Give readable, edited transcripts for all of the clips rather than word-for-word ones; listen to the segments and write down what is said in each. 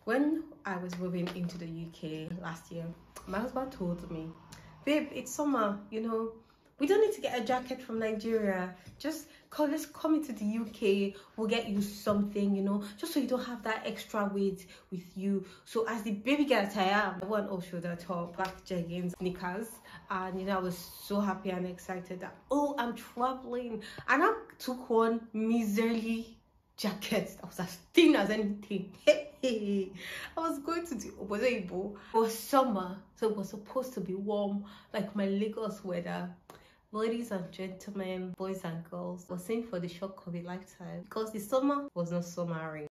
When I was moving into the UK last year, my husband told me, babe, it's summer, you know, we don't need to get a jacket from Nigeria. Just let's come into the UK. We'll get you something, you know, just so you don't have that extra weight with you. So as the baby girl that I am, I wore an off-shoulder top, black jeggings, sneakers, and you know, I was so happy and excited that, oh, I'm traveling. And I took one miserly jacket that was as thin as anything. I was going to the 𝑰𝑵𝑺𝑍𝒔. It was summer, so it was supposed to be warm, like my Lagos weather. Ladies and gentlemen, boys and girls, was in for the shock of a lifetime because the summer was not summering.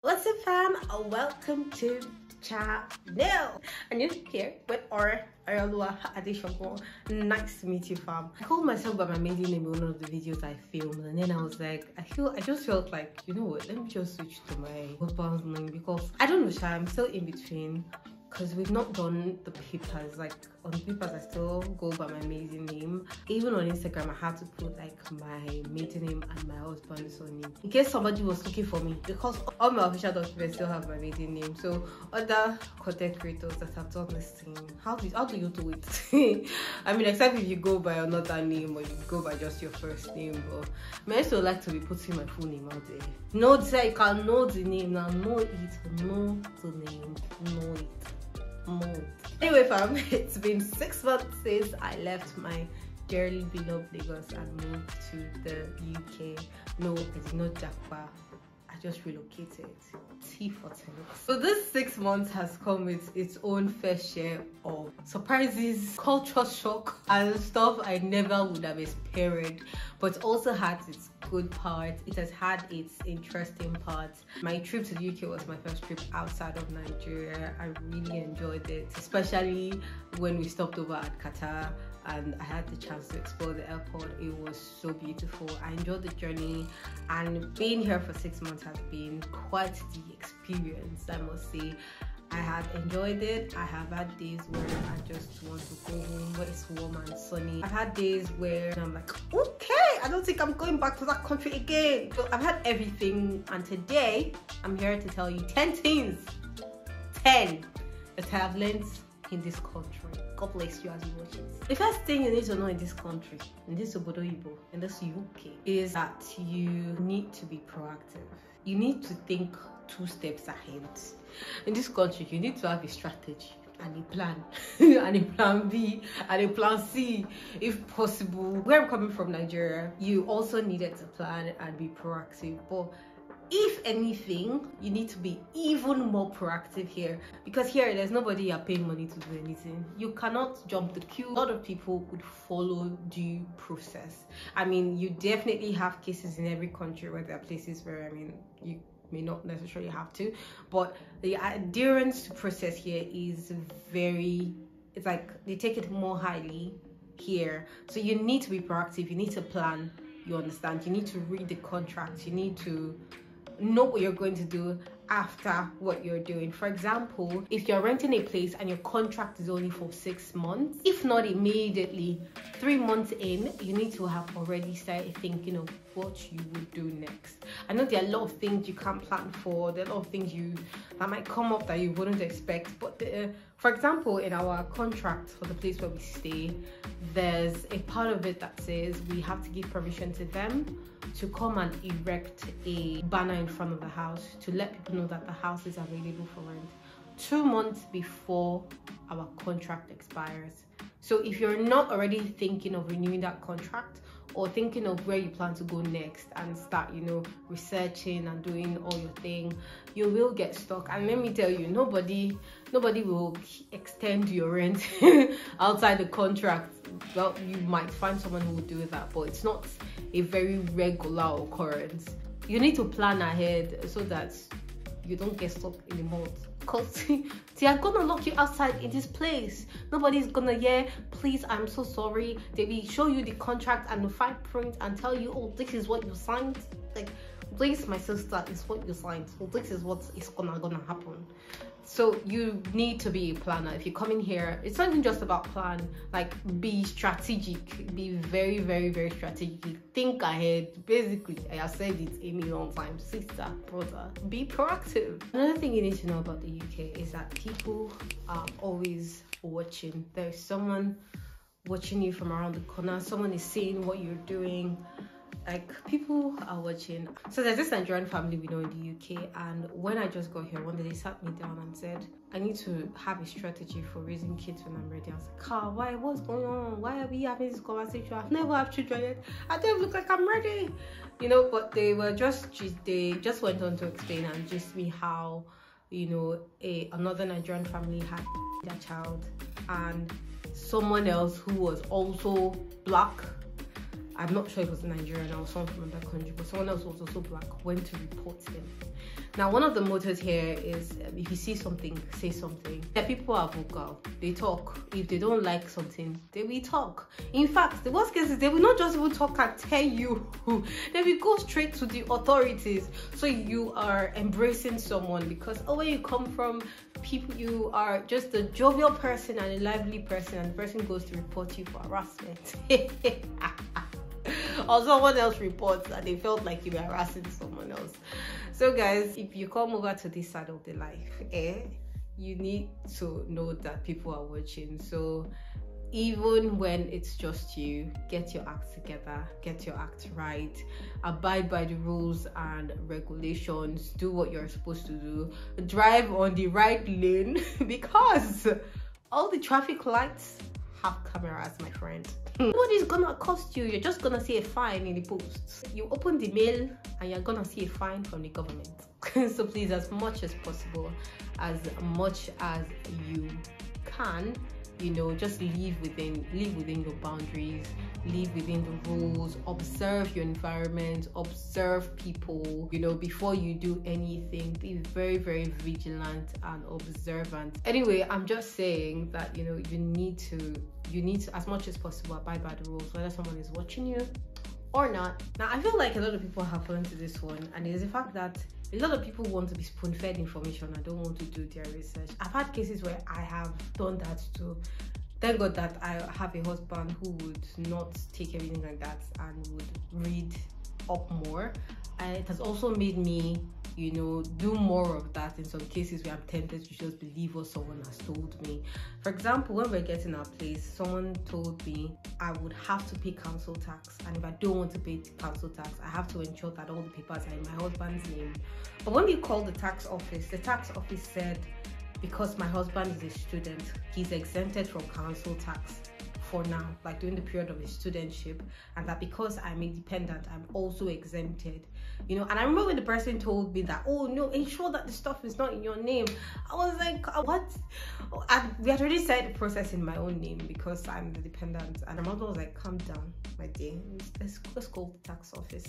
What's up, fam? Welcome to the channel. And you're here with 𝑰𝑵𝑺𝑍𝒔. Nice to meet you, fam. I called myself by my maiden name in one of the videos I filmed, and then I was like, I just felt like, you know what, let me just switch to my husband's name because I don't know, I'm still in between. Because we've not done the papers, like on the papers I still go by my maiden name. Even on Instagram I had to put like my maiden name and my husband's surname in case somebody was looking for me, because all my official documents still have my maiden name. So other content creators that have done this thing, how do you do it? I mean, except if you go by another name or you go by just your first name. But I still like to be putting my full name out there. Know that you can know the name now, know it, know the name, know it. Anyway, fam, it's been 6 months since I left my dearly beloved Lagos and moved to the UK. No, I did not jackpot. I just relocated. T for tennis. So this 6 months has come with its own fair share of surprises, culture shock, and stuff I never would have experienced, but also had its good parts. It has had its interesting parts. My trip to the UK was my first trip outside of Nigeria. I really enjoyed it, especially when we stopped over at Qatar and I had the chance to explore the airport. It was so beautiful. I enjoyed the journey, and being here for 6 months has been quite the experience, I must say. I have enjoyed it. I have had days where I just want to go home where it's warm and sunny. I've had days where I'm like, okay, I don't think I'm going back to that country again. So I've had everything, and today I'm here to tell you 10 things, 10 that I have learned in this country. God bless you as you watch it. The first thing you need to know in this country, in this 𝑰𝑵𝑺𝑍𝒔, in this UK, is that you need to be proactive. You need to think 2 steps ahead. In this country, you need to have a strategy and a plan and a plan B and a plan C if possible. Where I'm coming from, Nigeria, you also needed to plan and be proactive, but if anything, you need to be even more proactive here, because here there's nobody you're paying money to do anything. You cannot jump the queue. A lot of people would follow due process. I mean, you definitely have cases in every country where there are places where, I mean, you may not necessarily have to, but the adherence to process here is it's like they take it more highly here. So you need to be proactive, you need to plan, you understand, you need to read the contract, you need to know what you're going to do after what you're doing. For example, if you're renting a place and your contract is only for 6 months, if not immediately, 3 months in, you need to have already started thinking of what you would do next. I know there are a lot of things you can't plan for, there are a lot of things that might come up that you wouldn't expect, but for example, in our contract for the place where we stay, there's a part of it that says we have to give permission to them to come and erect a banner in front of the house to let people know that the house is available for rent 2 months before our contract expires. So if you're not already thinking of renewing that contract or thinking of where you plan to go next and start, you know, researching and doing all your thing, you will get stuck. And let me tell you, nobody will extend your rent outside the contract. Well, you might find someone who will do that, but it's not a very regular occurrence. You need to plan ahead so that you don't get stuck in the mud, because they are gonna lock you outside in this place. Nobody's gonna, please, I'm so sorry. They will show you the contract and the fine print and tell you, oh, this is what you signed. Like, please, my sister, is what you signed, so this is what is gonna happen. So you need to be a planner. If you come in here, it's not even just about plan. Like, be strategic, be very, very, very strategic. Think ahead. Basically, I have said it a million times. Sister, brother, be proactive. Another thing you need to know about the UK is that people are always watching. There's someone watching you from around the corner. Someone is seeing what you're doing. Like, people are watching. So there's this Nigerian family we know in the UK, and when I just got here one day, they sat me down and said, I need to have a strategy for raising kids when I'm ready. I was like, Carl, why? What's going on? Why are we having this conversation? I've never had children yet. I don't look like I'm ready, you know. But they just went on to explain and just me how, you know, another Nigerian family had their child, and someone else who was also black, I'm not sure if it was Nigerian or someone from another country, but someone else was also black, went to report him. Now, one of the mottos here is, if you see something, say something. Yeah, people are vocal. They talk. If they don't like something, they will talk. In fact, the worst case is they will not just even talk and tell you. They will go straight to the authorities. So you are embracing someone because, where you come from, people, you are just a jovial person and a lively person, and the person goes to report you for harassment. Or someone else reports and they felt like you were harassing someone else. So guys, if you come over to this side of the life, you need to know that people are watching. So even when it's just you, get your act together, get your act right, abide by the rules and regulations, do what you're supposed to do, drive on the right lane, because all the traffic lights have cameras, my friend. What is gonna cost you? You're just gonna see a fine in the post. You open the mail and you're gonna see a fine from the government. So please, as much as possible, as much as you can, you know, just live within your boundaries, live within the rules, observe your environment, observe people, you know, before you do anything. Be very, very vigilant and observant. Anyway, I'm just saying that, you know, you need to, as much as possible, abide by the rules, whether someone is watching you or not. Now, I feel like a lot of people have fallen to this one, and it is the fact that a lot of people want to be spoon-fed information and don't want to do their research. I've had cases where I have done that too. Thank God that I have a husband who would not take everything like that and would read up more. And it has also made me, you know, do more of that in some cases where I'm tempted to just believe what someone has told me. For example, when we're getting our place, someone told me I would have to pay council tax, and if I don't want to pay council tax, I have to ensure that all the papers are in my husband's name. But when we called the tax office said, because my husband is a student, he's exempted from council tax for now, like during the period of his studentship, and that because I'm a dependent, I'm also exempted, you know. And I remember when the person told me that, oh no, ensure that the stuff is not in your name. I was like, what? And we had already started the process in my own name because I'm the dependent. And my mother was like, calm down, my dear, let's call the tax office.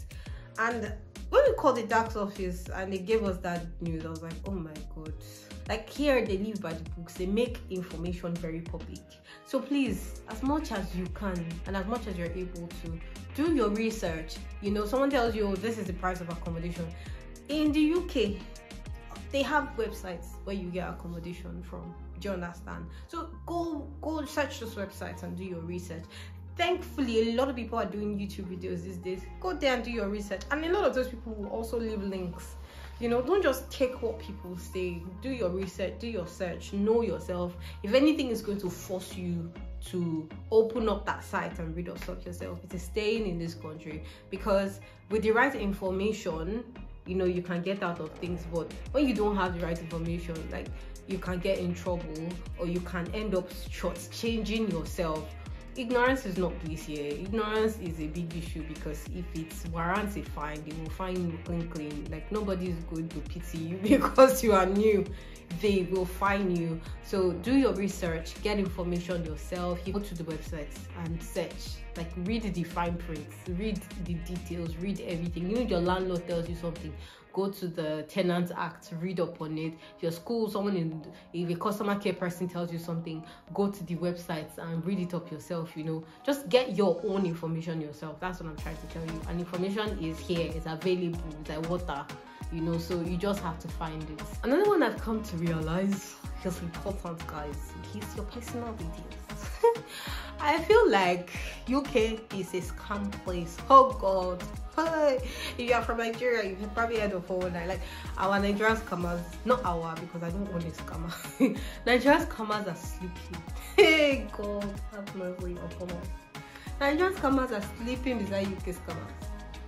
And when we called the tax office and they gave us that news, I was like, oh my God. Like, here they live by the books, they make information very public. So please, as much as you can and as much as you're able to, do your research. You know, someone tells you, oh, this is the price of accommodation. In the UK, they have websites where you get accommodation from. Do you understand? So go search those websites and do your research. Thankfully, a lot of people are doing YouTube videos these days. Go there and do your research. And a lot of those people will also leave links. You know, don't just take what people say. Do your research, do your search, know yourself. If anything is going to force you to open up that site and read up stuff yourself, it is staying in this country. Because with the right information, you know, you can get out of things. But when you don't have the right information, like, you can get in trouble, or you can end up shortchanging yourself. Ignorance is not bliss here. Ignorance is a big issue, because if it warrants a fine, they will fine you clean. Like, nobody's going to pity you because you are new. They will fine you. So do your research, get information yourself. You go to the websites and search. Like, read the fine print, read the details, read everything. Even your landlord tells you something, go to the Tenant Act, read up on it. Your school, if a customer care person tells you something, go to the websites and read it up yourself. You know, just get your own information yourself. That's what I'm trying to tell you. And information is here, it's available, it's like water. you know, so you just have to find it. Another one I've come to realize is important, guys, is your personal details. I feel like UK is a scam place. Oh God. If you are from Nigeria, you've probably heard of 419. Like, our Nigerian scammers, not our, because I don't own a scammer. Nigerian scammers are sleeping. Hey God, have mercy upon us. Nigerian scammers are sleeping beside UK scammers.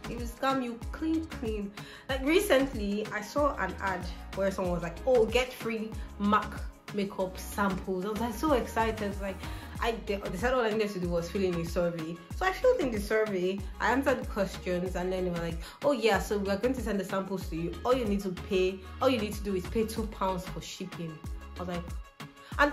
If you scam, you clean. Like, recently I saw an ad where someone was like, oh, get free MAC makeup samples. I was like so excited. Like, they said all I needed to do was fill in a survey. So I filled in the survey, I answered the questions, and then they were like, oh yeah, so we're going to send the samples to you. All you need to do is pay £2 for shipping. I was like, and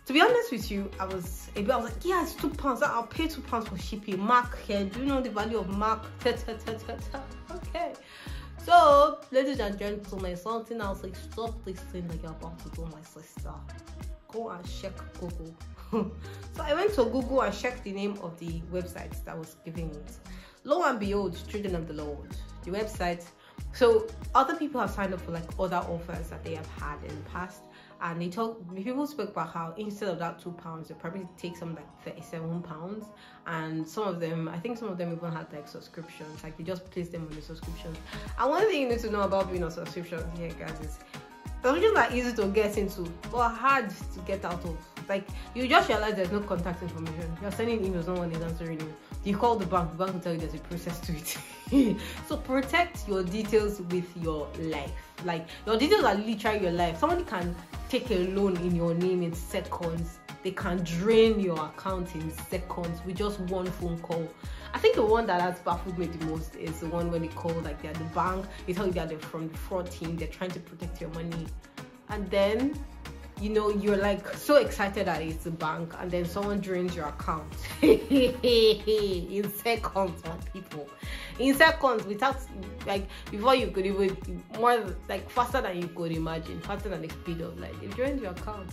to be honest with you, I was like, yeah, it's £2. I'll pay £2 for shipping. MAC here, do you know the value of MAC? Okay. So, ladies and gentlemen, something else, like, stop this thing that you're about to do, my sister. Go and check Google. So I went to Google and checked the name of the website that was giving it. Lo and behold, Children of the Lord, the website. So other people have signed up for like other offers that they have had in the past, and people spoke about how instead of that £2, they probably take something like £37, and some of them even had like subscriptions, like they just placed them on the subscriptions. And one thing you need to know about being on subscriptions here, guys, is subscriptions are easy to get into but hard to get out of. Like, you just realize there's no contact information. You're sending emails, no one is answering you. You call the bank will tell you there's a process to it. So protect your details with your life. Like, your details are literally your life. Somebody can take a loan in your name in seconds. They can drain your account in seconds with just one phone call. I think the one that has baffled me the most is the one when they call, like, they're the bank, they tell you that they're from the fraud team, they're trying to protect your money, and then, you know, you're like so excited that it's the bank, and then someone drains your account in seconds, on people, in seconds, without, like, before you could even, more like faster than you could imagine, faster than the speed of light, they drained your account.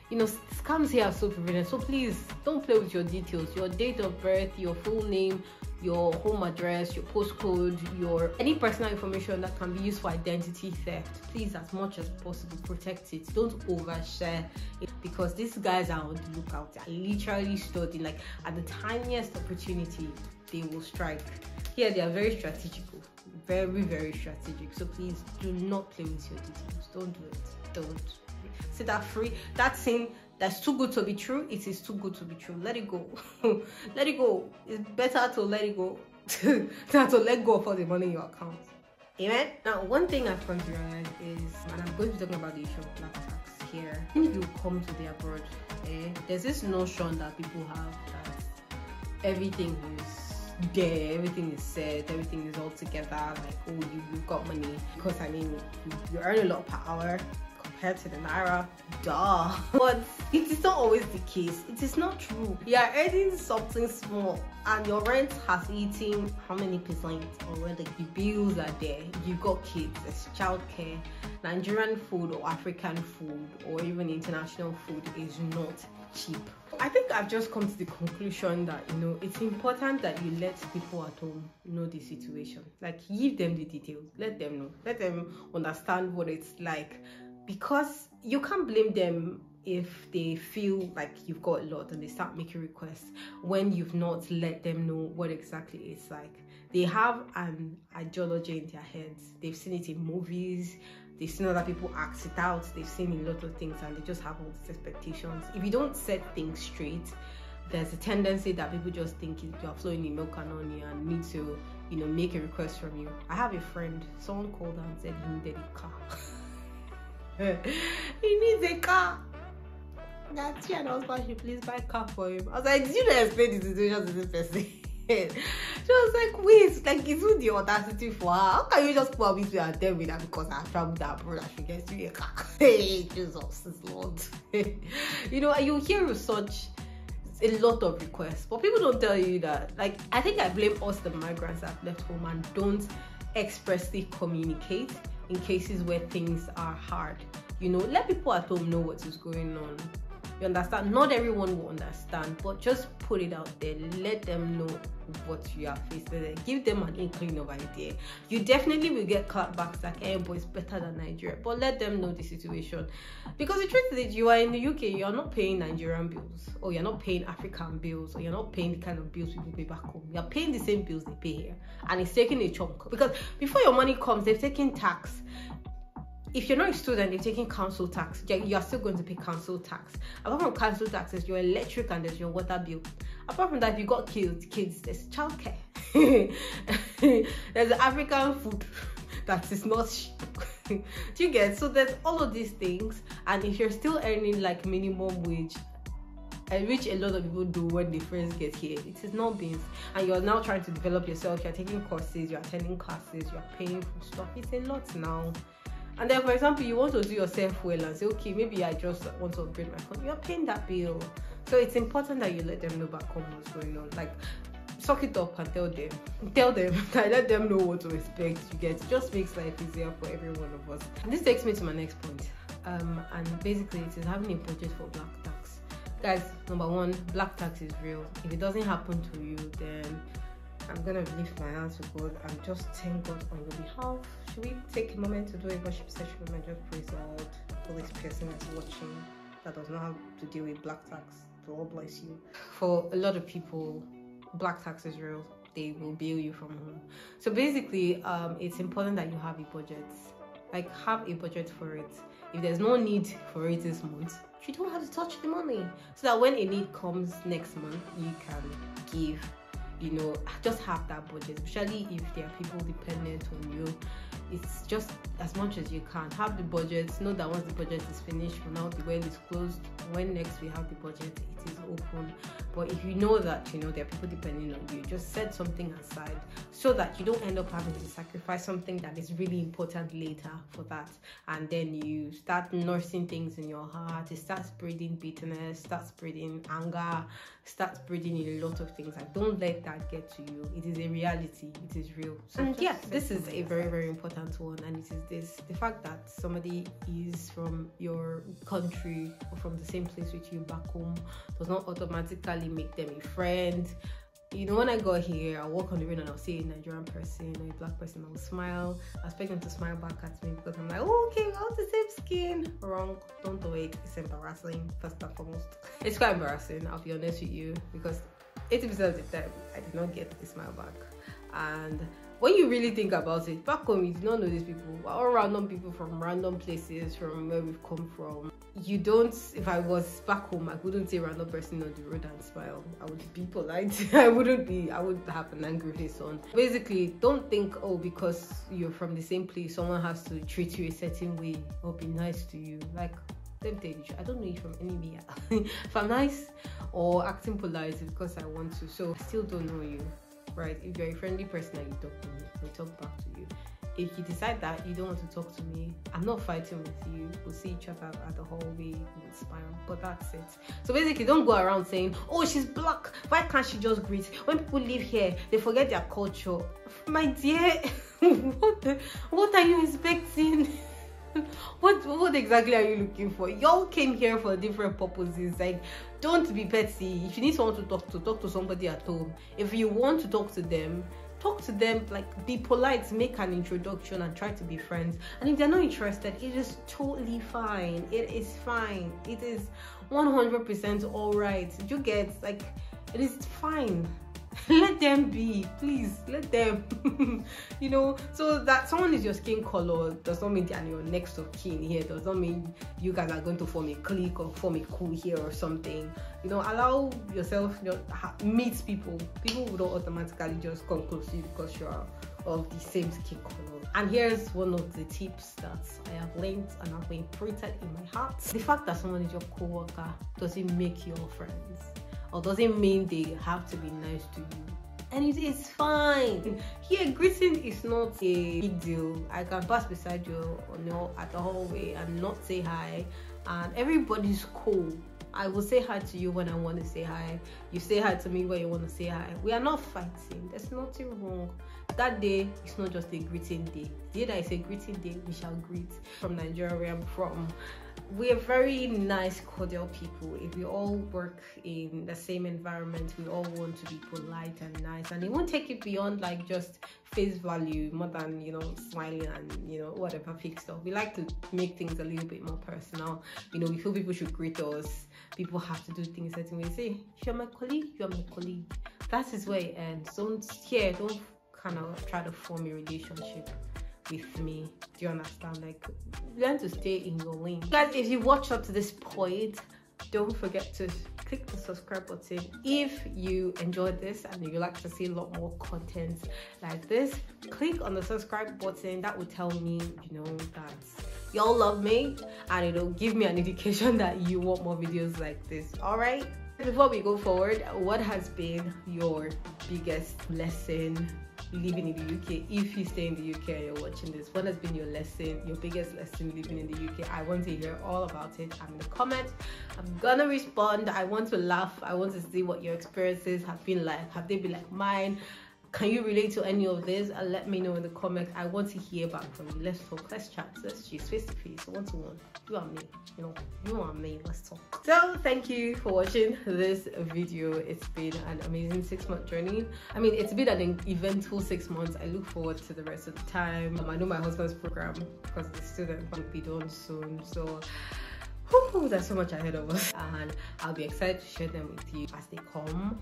You know, scams here are so prevalent, so please don't play with your details, your date of birth, your full name, your home address, your postcode, your any personal information that can be used for identity theft. Please, as much as possible, protect it. Don't overshare it, because these guys are on the lookout. They're literally studying, like, at the tiniest opportunity they will strike. Here they are very strategical, very, very strategic. So please do not play with your details. Don't do it. Don't. See that thing that's too good to be true, it is too good to be true. Let it go. Let it go. It's better to let it go than to let go of all the money in your account. Amen. Now, one thing I've come to realize is, and I'm going to be talking about the issue of black tax here. If you come to the abroad, there's this notion that people have that everything is there, everything is set, everything is all together, like, oh, you've got money, because I mean, you earn a lot per hour compared to the naira, duh. But it is not always the case. It is not true. You are earning something small and your rent has eaten how many percent already? The bills are there, you've got kids, there's childcare. Nigerian food or African food or even international food is not cheap. I think I've just come to the conclusion that, you know, it's important that you let people at home know the situation. Like, give them the details, let them know, let them understand what it's like, because you can't blame them if they feel like you've got a lot and they start making requests when you've not let them know what exactly it's like. They have an ideology in their heads. They've seen it in movies, they've seen other people act it out, they've seen a lot of things, and they just have all these expectations. If you don't set things straight, there's a tendency that people just think you're flowing in milk and honey and need to, you know, make a request from you. I have a friend, someone called her and said he needed a car. He needs a car. That she and husband should please buy a car for him. I was like, did you not explain the situation to this person? She was like, wait, like, is it the audacity for her? How can you just come with me and tell me that because I've traveled abroad I should get you a car? Hey, Jesus is Lord. You know, you hear such a lot of requests, but people don't tell you that. Like, I think I blame us, the migrants that left home and don't expressly communicate in cases where things are hard. You know, let people at home know what is going on. You understand? Not everyone will understand, but just put it out there. Let them know what you are facing. Give them an inkling of idea. You definitely will get clapbacks like, hey, boy, it's better than Nigeria, but let them know the situation. Because the truth is, you are in the UK, you're not paying Nigerian bills, or you're not paying African bills, or you're not paying the kind of bills people pay back home. You're paying the same bills they pay here, and it's taking a chunk. Because before your money comes, they've taken tax. If you're not a student, they're taking council tax. You're still going to pay council tax. Apart from council taxes, your electric and there's your water bill. Apart from that, if you got kids, there's childcare. There's African food that is not cheap. Do you get? So there's all of these things, and if you're still earning like minimum wage, which a lot of people do when they first get here, it is not beans, and you're now trying to develop yourself. You're taking courses, you're attending classes, you're paying for stuff. It's a lot now. And then, for example, you want to do yourself well and say, okay, maybe I just want to upgrade my phone. You're paying that bill. So it's important that you let them know back home what's going on. Like, suck it up and tell them. Let them know what to expect. You get? It just makes life easier for every one of us. And this takes me to my next point. And basically, it is having a budget for black tax. Guys, number one, black tax is real. If it doesn't happen to you, then I'm gonna lift my hands to God and just thank God on your behalf. Should we take a moment to do a worship session and just praise God for this person that's watching that does not have to deal with black tax? The Lord bless you. For a lot of people, black tax is real. They will bill you from home. So basically, it's important that you have a budget. Like, have a budget for it. If there's no need for it this month, you don't have to touch the money. So that when a need comes next month, you can give. You know, just have that budget, especially if there are people dependent on you. It's just as much as you can. Have the budget. Know that once the budget is finished, for now the well is closed. When next we have the budget, it is open. But if you know that, you know, there are people depending on you, just set something aside so that you don't end up having to sacrifice something that is really important later for that. And then you start nursing things in your heart. It starts breeding bitterness, starts breeding anger, starts breeding a lot of things. And don't let that get to you. It is a reality. It is real. So and yeah, this is a very, very important one. And it is the fact that somebody is from your country or from the same place with you back home does not automatically make them a friend. You know, when I got here, I'll walk on the road and I'll see a Nigerian person or a black person, I'll smile. I expect them to smile back at me because I'm like, oh, okay, we have the same skin. Wrong, don't do it. It's embarrassing, first and foremost. It's quite embarrassing, I'll be honest with you, because 80% of the time, I did not get a smile back. And when you really think about it, back home, you do not know these people. We're all random people from random places, from where we've come from. You don't, if I was back home, I wouldn't say random person on the road and smile. I would be polite. I would have an angry face on. Basically, don't think, oh, because you're from the same place, someone has to treat you a certain way or be nice to you. Like, let me tell you, I don't know you from anywhere. If I'm nice or acting polite, it's because I want to. So I still don't know you. Right? If you're a friendly person and you talk to me, I talk back to you. If you decide that you don't want to talk to me, I'm not fighting with you. We'll see each other at the hallway, we'll smile, but that's it. So basically, don't go around saying, oh, she's black, why can't she just greet? When people live here, they forget their culture. My dear, what are you expecting? What exactly are you looking for? Y'all came here for different purposes. Like, don't be petty. If you need someone to talk to somebody at home. If you want to talk to them, like, be polite, make an introduction and try to be friends. And if they're not interested, it is totally fine. It is fine. It is 100% all right. You get, like, it is fine. Let them be, please, let them. You know, so that someone is your skin color does not mean they're your next of kin here. Does not mean you guys are going to form a clique or form a crew here or something. You know, allow yourself, you know, meet people. People will not automatically just come close to you because you're of the same skin color. And here's one of the tips that I have learned and have been printed in my heart. The fact that someone is your co-worker doesn't make you all friends, or doesn't mean they have to be nice to you. And it is fine. Here, greeting is not a big deal. I can pass beside you, at the hallway and not say hi. and everybody's cool. I will say hi to you when I want to say hi. You say hi to me when you want to say hi. We are not fighting. There's nothing wrong. That day is not just a greeting day. The day that is a greeting day, we shall greet. From Nigeria, where I'm from, we are very nice, cordial people. If we all work in the same environment, we all want to be polite and nice, and it won't take it beyond like just face value more than, you know, smiling and, you know, whatever fake stuff. We like to make things a little bit more personal. You know, we feel people should greet us. People have to do things a certain way. Say, you're my colleague, you're my colleague. That is where it ends. Don't kind of try to form a relationship with me. Do you understand? Like, learn to stay in your lane. Guys, if you watched up to this point, don't forget to click the subscribe button. If you enjoyed this and you like to see a lot more content like this, click on the subscribe button. That will tell me, you know, that y'all love me, and it'll give me an indication that you want more videos like this. All right, before we go forward, what has been your biggest lesson living in the UK? If you stay in the UK and you're watching this, what has been your biggest lesson living in the UK? I want to hear all about it. I'm in the comments. I'm gonna respond. I want to laugh. I want to see what your experiences have been like. Have they been like mine? Can you relate to any of this? And let me know in the comments. I want to hear back from you. Let's talk, let's chat, let's choose face to face, one to one. You and me, you know, you and me, let's talk. So thank you for watching this video. It's been an amazing 6-month journey. I mean, it's been an eventful 6 months. I look forward to the rest of the time. I know my husband's program, because the student will be done soon, so there's so much ahead of us, and I'll be excited to share them with you as they come.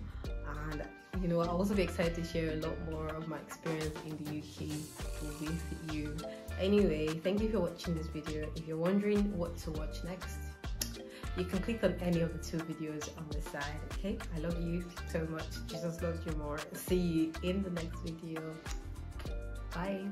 And you know, I'll also be excited to share a lot more of my experience in the UK with you. Anyway, thank you for watching this video. If you're wondering what to watch next, you can click on any of the 2 videos on the side. Okay, I love you so much. Jesus loves you more. See you in the next video. Bye.